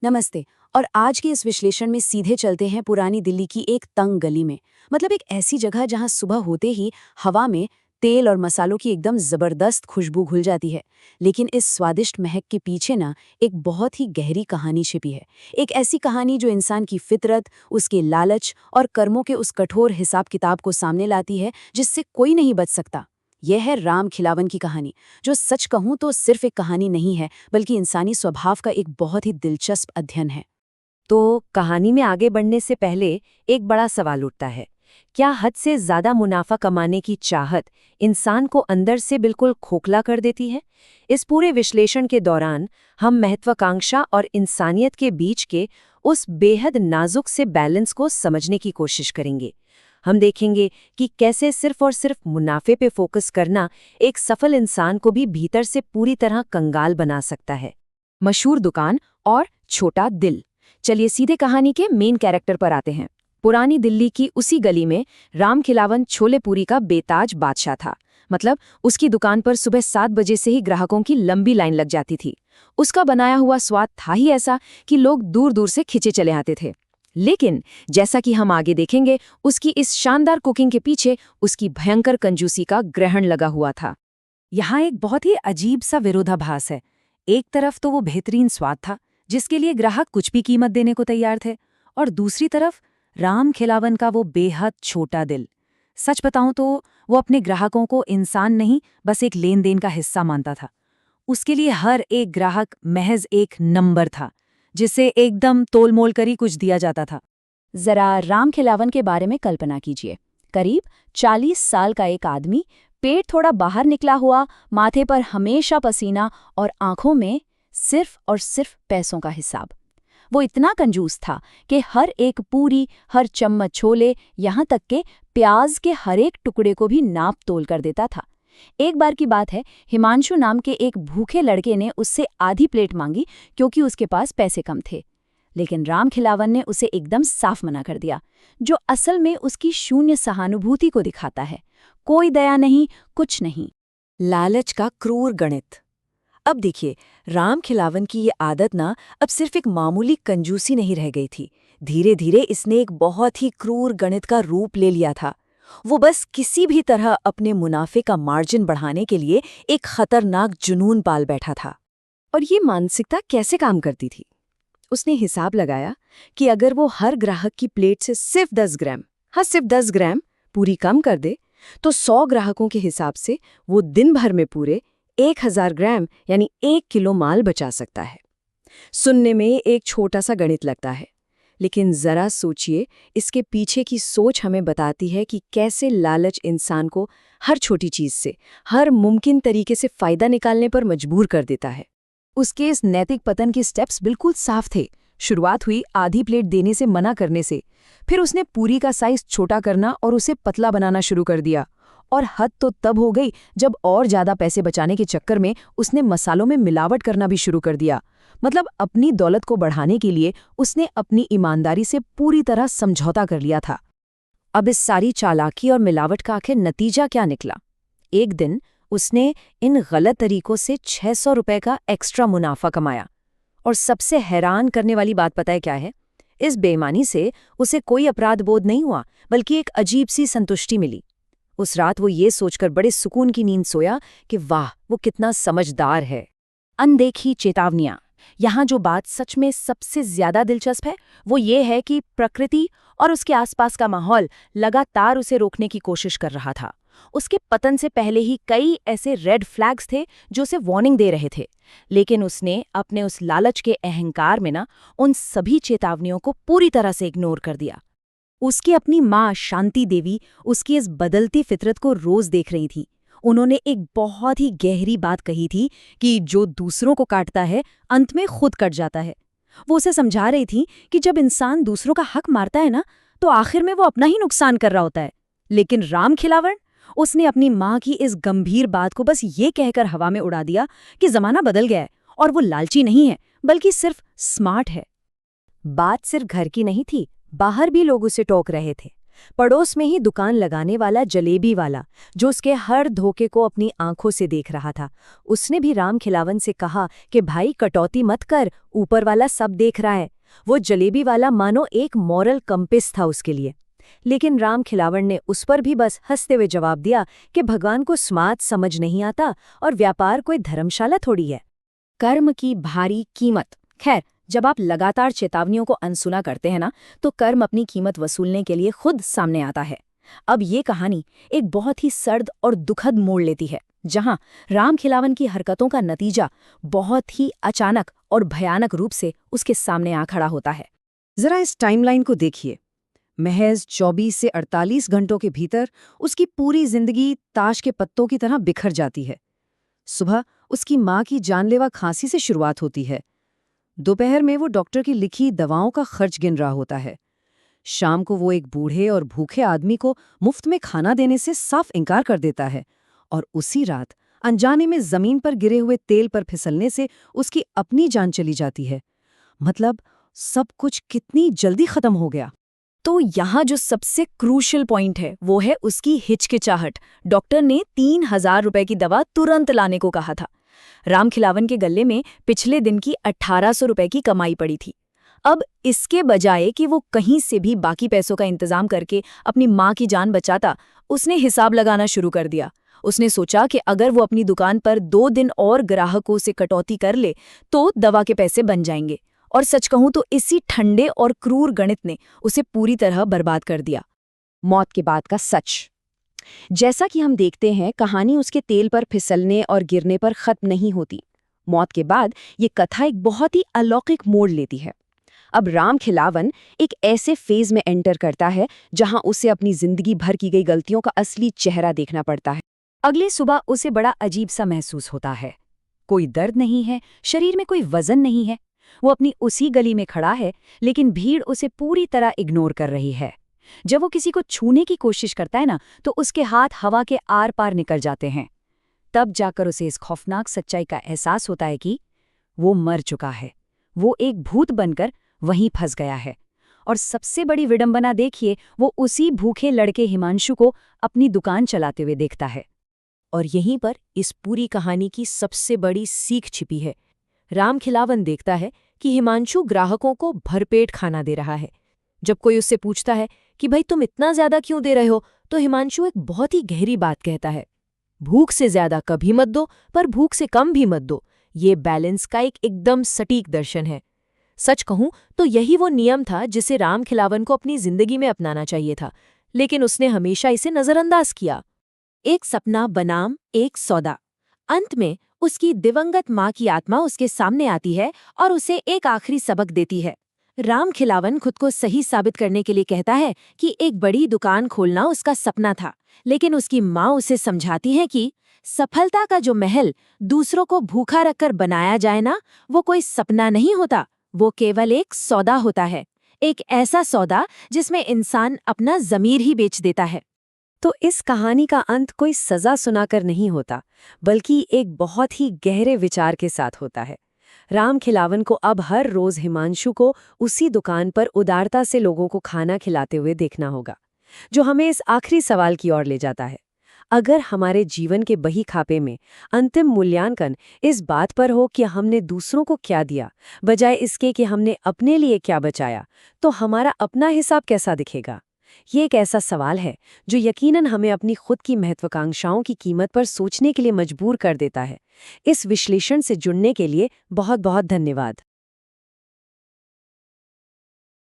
नमस्ते। और आज के इस विश्लेषण में सीधे चलते हैं पुरानी दिल्ली की एक तंग गली में। मतलब एक ऐसी जगह जहां सुबह होते ही हवा में तेल और मसालों की एकदम जबरदस्त खुशबू घुल जाती है। लेकिन इस स्वादिष्ट महक के पीछे ना एक बहुत ही गहरी कहानी छिपी है। एक ऐसी कहानी जो इंसान की फितरत, उसके लालच और कर्मों के उस कठोर हिसाब किताब को सामने लाती है जिससे कोई नहीं बच सकता। यह है राम खिलावन की कहानी, जो सच कहूं तो सिर्फ एक कहानी नहीं है बल्कि इंसानी स्वभाव का एक बहुत ही दिलचस्प अध्ययन है। तो कहानी में आगे बढ़ने से पहले एक बड़ा सवाल उठता है। क्या हद से ज्यादा मुनाफा कमाने की चाहत इंसान को अंदर से बिल्कुल खोखला कर देती है? इस पूरे विश्लेषण के दौरान हम महत्वाकांक्षा और इंसानियत के बीच के उस बेहद नाजुक से बैलेंस को समझने की कोशिश करेंगे। हम देखेंगे कि कैसे सिर्फ और सिर्फ मुनाफे पे फोकस करना एक सफल इंसान को भी भीतर से पूरी तरह कंगाल बना सकता है। मशहूर दुकान और छोटा दिल। चलिए सीधे कहानी के मेन कैरेक्टर पर आते हैं। पुरानी दिल्ली की उसी गली में राम खिलावन छोले पूरी का बेताज बादशाह था। मतलब उसकी दुकान पर सुबह 7 बजे से ही ग्राहकों की लंबी लाइन लग जाती थी। उसका बनाया हुआ स्वाद था ही ऐसा कि लोग दूर दूर से खिंचे चले आते थे। लेकिन जैसा कि हम आगे देखेंगे, उसकी इस शानदार कुकिंग के पीछे उसकी भयंकर कंजूसी का ग्रहण लगा हुआ था। यहाँ एक बहुत ही अजीब सा विरोधाभास है। एक तरफ तो वो बेहतरीन स्वाद था जिसके लिए ग्राहक कुछ भी कीमत देने को तैयार थे, और दूसरी तरफ राम खिलावन का वो बेहद छोटा दिल। सच बताऊं तो वो अपने ग्राहकों को इंसान नहीं, बस एक लेन देन का हिस्सा मानता था। उसके लिए हर एक ग्राहक महज एक नंबर था जिसे एकदम तोलमोल कर ही कुछ दिया जाता था। जरा राम खिलावन के बारे में कल्पना कीजिए। करीब 40 साल का एक आदमी, पेट थोड़ा बाहर निकला हुआ, माथे पर हमेशा पसीना और आंखों में सिर्फ और सिर्फ पैसों का हिसाब। वो इतना कंजूस था कि हर एक पूरी, हर चम्मच छोले, यहाँ तक के प्याज के हर एक टुकड़े को भी नाप तोल कर देता था। एक बार की बात है, हिमांशु नाम के एक भूखे लड़के ने उससे आधी प्लेट मांगी क्योंकि उसके पास पैसे कम थे। लेकिन राम खिलावन ने उसे एकदम साफ मना कर दिया, जो असल में उसकी शून्य सहानुभूति को दिखाता है। कोई दया नहीं, कुछ नहीं। लालच का क्रूर गणित। अब देखिए, राम खिलावन की ये आदत ना अब सिर्फ एक मामूली कंजूसी नहीं रह गई थी। धीरे धीरे इसने एक बहुत ही क्रूर गणित का रूप ले लिया था। वो बस किसी भी तरह अपने मुनाफे का मार्जिन बढ़ाने के लिए एक खतरनाक जुनून पाल बैठा था। और ये मानसिकता कैसे काम करती थी? उसने हिसाब लगाया कि अगर वो हर ग्राहक की प्लेट से सिर्फ 10 ग्राम, हाँ सिर्फ 10 ग्राम पूरी कम कर दे, तो 100 ग्राहकों के हिसाब से वो दिन भर में पूरे 1000 ग्राम यानी 1 किलो माल बचा सकता है। सुनने में एक छोटा सा गणित लगता है, लेकिन जरा सोचिए, इसके पीछे की सोच हमें बताती है कि कैसे लालच इंसान को हर छोटी चीज से, हर मुमकिन तरीके से फायदा निकालने पर मजबूर कर देता है। उसके इस नैतिक पतन के स्टेप्स बिल्कुल साफ थे। शुरुआत हुई आधी प्लेट देने से मना करने से। फिर उसने पूरी का साइज छोटा करना और उसे पतला बनाना शुरू कर दिया। और हद तो तब हो गई जब और ज्यादा पैसे बचाने के चक्कर में उसने मसालों में मिलावट करना भी शुरू कर दिया। मतलब अपनी दौलत को बढ़ाने के लिए उसने अपनी ईमानदारी से पूरी तरह समझौता कर लिया था। अब इस सारी चालाकी और मिलावट का आखिर नतीजा क्या निकला? एक दिन उसने इन गलत तरीकों से 600 रुपए का एक्स्ट्रा मुनाफा कमाया। और सबसे हैरान करने वाली बात पता है क्या है? इस बेईमानी से उसे कोई अपराध बोध नहीं हुआ, बल्कि एक अजीब सी संतुष्टि मिली। उस रात वो ये सोचकर बड़े सुकून की नींद सोया कि वाह, वो कितना समझदार है। अनदेखी चेतावनियां। यहाँ जो बात सच में सबसे ज्यादा दिलचस्प है वो ये है कि प्रकृति और उसके आसपास का माहौल लगातार उसे रोकने की कोशिश कर रहा था। उसके पतन से पहले ही कई ऐसे रेड फ्लैग्स थे जो उसे वार्निंग दे रहे थे। लेकिन उसने अपने उस लालच के अहंकार में उन सभी चेतावनियों को पूरी तरह से इग्नोर कर दिया। उसकी अपनी माँ शांति देवी उसकी इस बदलती फितरत को रोज देख रही थी। उन्होंने एक बहुत ही गहरी बात कही थी कि जो दूसरों को काटता है अंत में खुद कट जाता है। वो उसे समझा रही थी कि जब इंसान दूसरों का हक मारता है ना, तो आखिर में वो अपना ही नुकसान कर रहा होता है। लेकिन राम खिलावन, उसने अपनी माँ की इस गंभीर बात को बस ये कहकर हवा में उड़ा दिया कि जमाना बदल गया है और वो लालची नहीं है, बल्कि सिर्फ स्मार्ट है। बात सिर्फ घर की नहीं थी, बाहर भी लोग उसे टोक रहे थे। पड़ोस में ही दुकान लगाने वाला जलेबी वाला, जो उसके हर धोखे को अपनी आंखों से देख रहा था, उसने भी रामखिलावन से कहा कि भाई कटौती मत कर, ऊपर वाला सब देख रहा है। वो जलेबी वाला मानो एक मॉरल कंपेस था उसके लिए। लेकिन रामखिलावन ने उस पर भी बस हंसते हुए जवाब दिया कि भगवान को स्मार्ट समझ नहीं आता और व्यापार कोई धर्मशाला थोड़ी है। कर्म की भारी कीमत। खैर, जब आप लगातार चेतावनियों को अनसुना करते हैं ना, तो कर्म अपनी कीमत वसूलने के लिए खुद सामने आता है। अब ये कहानी एक बहुत ही सर्द और दुखद मोड़ लेती है, जहां रामखिलावन की हरकतों का नतीजा बहुत ही अचानक और भयानक रूप से उसके सामने आ खड़ा होता है। जरा इस टाइमलाइन को देखिए। महज 24 से 48 घंटों के भीतर उसकी पूरी जिंदगी ताश के पत्तों की तरह बिखर जाती है। सुबह उसकी माँ की जानलेवा खांसी से शुरुआत होती है। दोपहर में वो डॉक्टर की लिखी दवाओं का खर्च गिन रहा होता है। शाम को वो एक बूढ़े और भूखे आदमी को मुफ्त में खाना देने से साफ इनकार कर देता है। और उसी रात अनजाने में जमीन पर गिरे हुए तेल पर फिसलने से उसकी अपनी जान चली जाती है। मतलब सब कुछ कितनी जल्दी खत्म हो गया। तो यहाँ जो सबसे क्रूशियल पॉइंट है वो है उसकी हिचकिचाहट। डॉक्टर ने 3,000 रुपए की दवा तुरंत लाने को कहा था। रामखिलावन के गले में पिछले दिन की 1,800 रुपए की कमाई पड़ी थी। अब इसके बजाय कि वो कहीं से भी बाकी पैसों का इंतजाम करके अपनी माँ की जान बचाता, उसने हिसाब लगाना शुरू कर दिया। उसने सोचा कि अगर वो अपनी दुकान पर 2 दिन और ग्राहकों से कटौती कर ले तो दवा के पैसे बन जाएंगे। और सच कहूं तो इसी ठंडे और क्रूर गणित ने उसे पूरी तरह बर्बाद कर दिया। मौत के बाद का सच। जैसा कि हम देखते हैं, कहानी उसके तेल पर फिसलने और गिरने पर खत्म नहीं होती। मौत के बाद ये कथा एक बहुत ही अलौकिक मोड़ लेती है। अब रामखिलावन एक ऐसे फेज में एंटर करता है जहां उसे अपनी जिंदगी भर की गई गलतियों का असली चेहरा देखना पड़ता है। अगली सुबह उसे बड़ा अजीब सा महसूस होता है। कोई दर्द नहीं है, शरीर में कोई वजन नहीं है। वो अपनी उसी गली में खड़ा है, लेकिन भीड़ उसे पूरी तरह इग्नोर कर रही है। जब वो किसी को छूने की कोशिश करता है ना, तो उसके हाथ हवा के आर पार निकल जाते हैं। तब जाकर उसे इस खौफनाक सच्चाई का एहसास होता है कि वो मर चुका है। वो एक भूत बनकर वहीं फंस गया है। और सबसे बड़ी विडंबना देखिए, वो उसी भूखे लड़के हिमांशु को अपनी दुकान चलाते हुए देखता है। और यहीं पर इस पूरी कहानी की सबसे बड़ी सीख छिपी है। रामखिलावन देखता है कि हिमांशु ग्राहकों को भरपेट खाना दे रहा है। जब कोई उससे पूछता है कि भाई तुम इतना ज्यादा क्यों दे रहे हो, तो हिमांशु एक बहुत ही गहरी बात कहता है। भूख से ज्यादा कभी मत दो, पर भूख से कम भी मत दो। ये बैलेंस का एक एकदम सटीक दर्शन है। सच कहूं तो यही वो नियम था जिसे रामखिलावन को अपनी जिंदगी में अपनाना चाहिए था, लेकिन उसने हमेशा इसे नजरअंदाज किया। एक सपना बनाम एक सौदा। अंत में उसकी दिवंगत माँ की आत्मा उसके सामने आती है और उसे एक आखिरी सबक देती है। रामखिलावन खुद को सही साबित करने के लिए कहता है कि एक बड़ी दुकान खोलना उसका सपना था, लेकिन उसकी माँ उसे समझाती है कि सफलता का जो महल दूसरों को भूखा रखकर बनाया जाए ना, वो कोई सपना नहीं होता, वो केवल एक सौदा होता है। एक ऐसा सौदा जिसमें इंसान अपना ज़मीर ही बेच देता है। तो इस कहानी का अंत कोई सजा सुनाकर नहीं होता, बल्कि एक बहुत ही गहरे विचार के साथ होता है। रामखिलावन को अब हर रोज हिमांशु को उसी दुकान पर उदारता से लोगों को खाना खिलाते हुए देखना होगा, जो हमें इस आखिरी सवाल की ओर ले जाता है। अगर हमारे जीवन के बही खापे में अंतिम मूल्यांकन इस बात पर हो कि हमने दूसरों को क्या दिया, बजाय इसके कि हमने अपने लिए क्या बचाया, तो हमारा अपना हिसाब कैसा दिखेगा? ये एक ऐसा सवाल है जो यकीनन हमें अपनी खुद की महत्वाकांक्षाओं की कीमत पर सोचने के लिए मजबूर कर देता है। इस विश्लेषण से जुड़ने के लिए बहुत बहुत धन्यवाद।